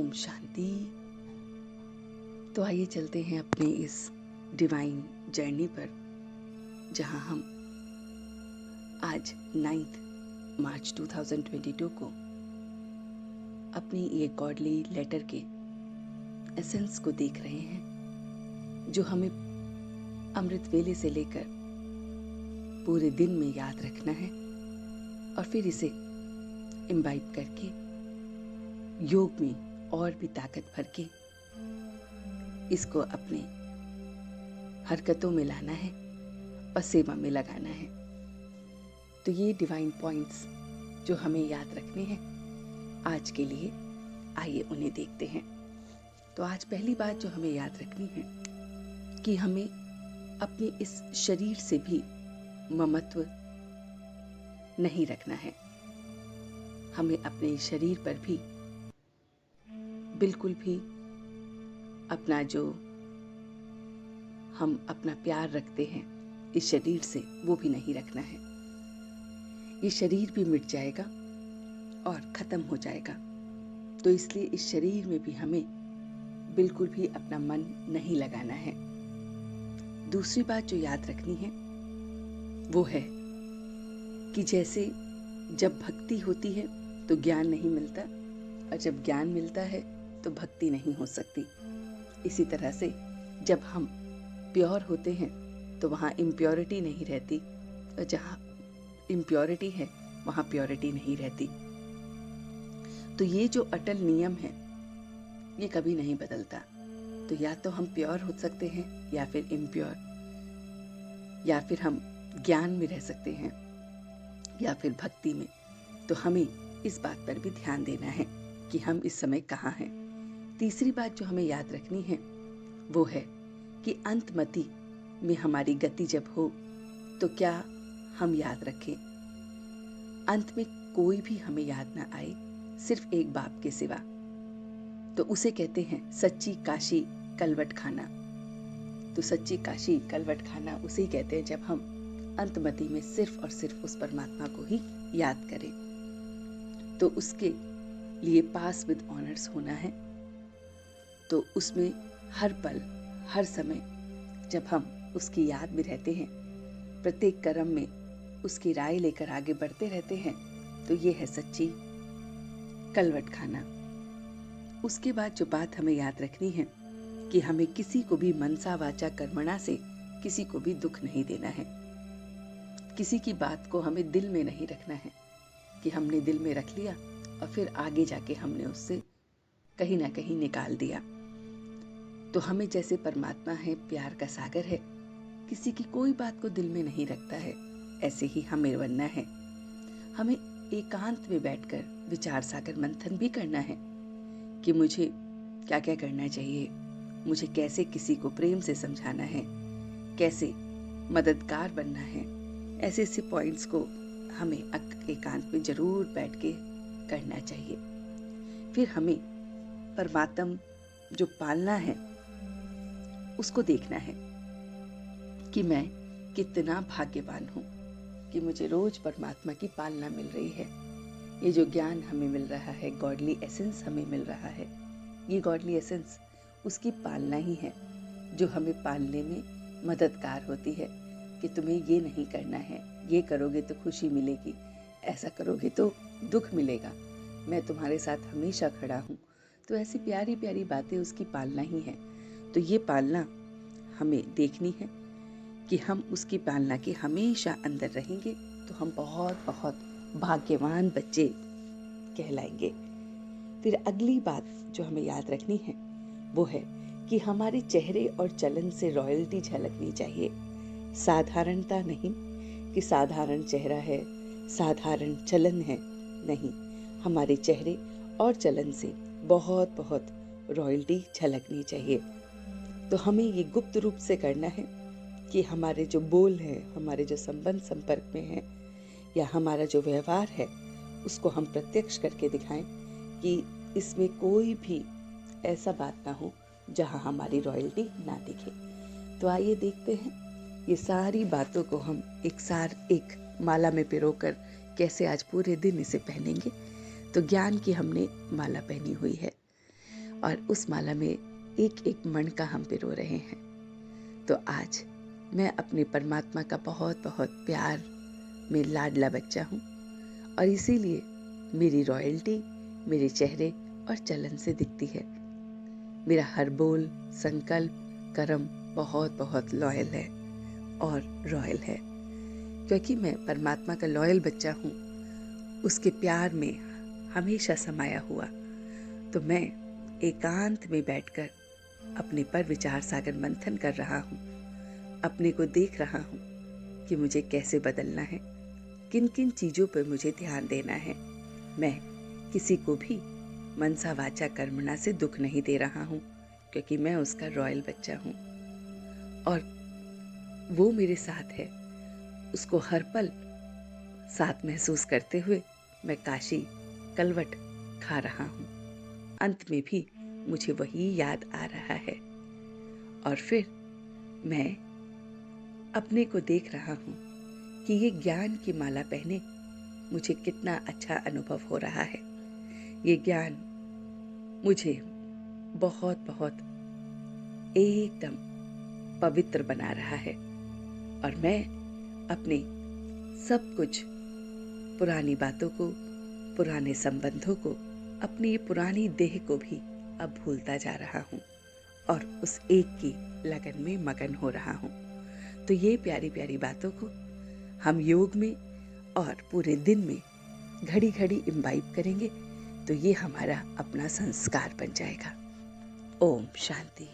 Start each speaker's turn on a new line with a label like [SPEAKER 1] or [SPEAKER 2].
[SPEAKER 1] ओम शांति। तो आइए चलते हैं अपने इस डिवाइन जर्नी पर, जहां हम आज 9 मार्च 2022 को अपनी ये गॉडली लेटर के एसेंस को देख रहे हैं, जो हमें अमृत वेले से लेकर पूरे दिन में याद रखना है और फिर इसे इम्बाइब करके योग में और भी ताकत भर के इसको अपने हरकतों में लाना है और सेवा में लगाना है। तो ये डिवाइन पॉइंट्स जो हमें याद रखने हैं आज के लिए, आइए उन्हें देखते हैं। तो आज पहली बात जो हमें याद रखनी है कि हमें अपने इस शरीर से भी ममत्व नहीं रखना है। हमें अपने शरीर पर भी बिल्कुल भी अपना जो हम अपना प्यार रखते हैं इस शरीर से, वो भी नहीं रखना है। ये शरीर भी मिट जाएगा और खत्म हो जाएगा, तो इसलिए इस शरीर में भी हमें बिल्कुल भी अपना मन नहीं लगाना है। दूसरी बात जो याद रखनी है वो है कि जैसे जब भक्ति होती है तो ज्ञान नहीं मिलता, और जब ज्ञान मिलता है तो भक्ति नहीं हो सकती। इसी तरह से जब हम प्योर होते हैं तो वहाँ इम्प्योरिटी नहीं रहती, और जहाँ इम्प्योरिटी है वहाँ प्योरिटी नहीं रहती। तो ये जो अटल नियम है ये कभी नहीं बदलता। तो या तो हम प्योर हो सकते हैं या फिर इम्प्योर, या फिर हम ज्ञान में रह सकते हैं या फिर भक्ति में। तो हमें इस बात पर भी ध्यान देना है कि हम इस समय कहाँ हैं। तीसरी बात जो हमें याद रखनी है वो है कि अंतमति में हमारी गति जब हो तो क्या हम याद रखें, अंत में कोई भी हमें याद ना आए सिर्फ एक बाप के सिवा, तो उसे कहते हैं सच्ची काशी कलवट खाना। तो सच्ची काशी कलवट खाना उसे ही कहते हैं जब हम अंतमति में सिर्फ और सिर्फ उस परमात्मा को ही याद करें। तो उसके लिए पास विद ऑनर्स होना है। तो उसमें हर पल हर समय जब हम उसकी याद में रहते हैं, प्रत्येक कर्म में उसकी राय लेकर आगे बढ़ते रहते हैं, तो ये है सच्ची कलवट खाना। उसके बाद जो बात हमें याद रखनी है कि हमें किसी को भी मनसा वाचा कर्मणा से किसी को भी दुख नहीं देना है। किसी की बात को हमें दिल में नहीं रखना है कि हमने दिल में रख लिया और फिर आगे जाके हमने उससे कहीं ना कहीं निकाल दिया। तो हमें जैसे परमात्मा है, प्यार का सागर है, किसी की कोई बात को दिल में नहीं रखता है, ऐसे ही हमें बनना है। हमें एकांत में बैठकर विचार सागर मंथन भी करना है कि मुझे क्या क्या करना चाहिए, मुझे कैसे किसी को प्रेम से समझाना है, कैसे मददगार बनना है। ऐसे ऐसे पॉइंट्स को हमें एकांत में जरूर बैठ के करना चाहिए। फिर हमें परमात्मा जो पालना है उसको देखना है कि मैं कितना भाग्यवान हूँ कि मुझे रोज परमात्मा की पालना मिल रही है। ये जो ज्ञान हमें मिल रहा है, गॉडली एसेंस हमें मिल रहा है, ये गॉडली एसेंस उसकी पालना ही है जो हमें पालने में मददगार होती है कि तुम्हें ये नहीं करना है, ये करोगे तो खुशी मिलेगी, ऐसा करोगे तो दुख मिलेगा, मैं तुम्हारे साथ हमेशा खड़ा हूँ। तो ऐसी प्यारी प्यारी बातें उसकी पालना ही है। तो ये पालना हमें देखनी है कि हम उसकी पालना के हमेशा अंदर रहेंगे तो हम बहुत बहुत भाग्यवान बच्चे कहलाएंगे। फिर अगली बात जो हमें याद रखनी है वो है कि हमारे चेहरे और चलन से रॉयल्टी झलकनी चाहिए। साधारणता नहीं कि साधारण चेहरा है, साधारण चलन है, नहीं, हमारे चेहरे और चलन से बहुत बहुत रॉयल्टी झलकनी चाहिए। तो हमें ये गुप्त रूप से करना है कि हमारे जो बोल है, हमारे जो संबंध संपर्क में है, या हमारा जो व्यवहार है, उसको हम प्रत्यक्ष करके दिखाएं कि इसमें कोई भी ऐसा बात ना हो जहां हमारी रॉयल्टी ना दिखे। तो आइए देखते हैं ये सारी बातों को हम एक माला में पिरोकर कैसे आज पूरे दिन इसे पहनेंगे। तो ज्ञान की हमने माला पहनी हुई है। और उस माला में एक एक मण का हम पिरो रहे हैं। तो आज मैं अपने परमात्मा का बहुत बहुत प्यार में लाडला बच्चा हूँ और इसीलिए मेरी रॉयल्टी मेरे चेहरे और चलन से दिखती है। मेरा हर बोल, संकल्प, कर्म बहुत बहुत लॉयल है और रॉयल है, क्योंकि मैं परमात्मा का लॉयल बच्चा हूँ, उसके प्यार में हमेशा समाया हुआ। तो मैं एकांत में बैठकर अपने पर विचार सागर मंथन कर रहा हूँ, अपने को देख रहा हूँ कि मुझे कैसे बदलना है, किन किन चीज़ों पर मुझे ध्यान देना है। मैं किसी को भी मनसा वाचा कर्मणा से दुख नहीं दे रहा हूँ, क्योंकि मैं उसका रॉयल बच्चा हूँ और वो मेरे साथ है। उसको हर पल साथ महसूस करते हुए मैं काशी कलवट खा रहा हूँ। अंत में भी मुझे वही याद आ रहा है और फिर मैं अपने को देख रहा हूँ कि ये ज्ञान की माला पहने मुझे कितना अच्छा अनुभव हो रहा है। ये ज्ञान मुझे बहुत बहुत एकदम पवित्र बना रहा है और मैं अपने सब कुछ, पुरानी बातों को, पुराने संबंधों को, अपनी ये पुरानी देह को भी अब भूलता जा रहा हूँ और उस एक की लगन में मगन हो रहा हूँ। तो ये प्यारी प्यारी बातों को हम योग में और पूरे दिन में घड़ी घड़ी इम्बाइब करेंगे तो ये हमारा अपना संस्कार बन जाएगा। ओम शांति।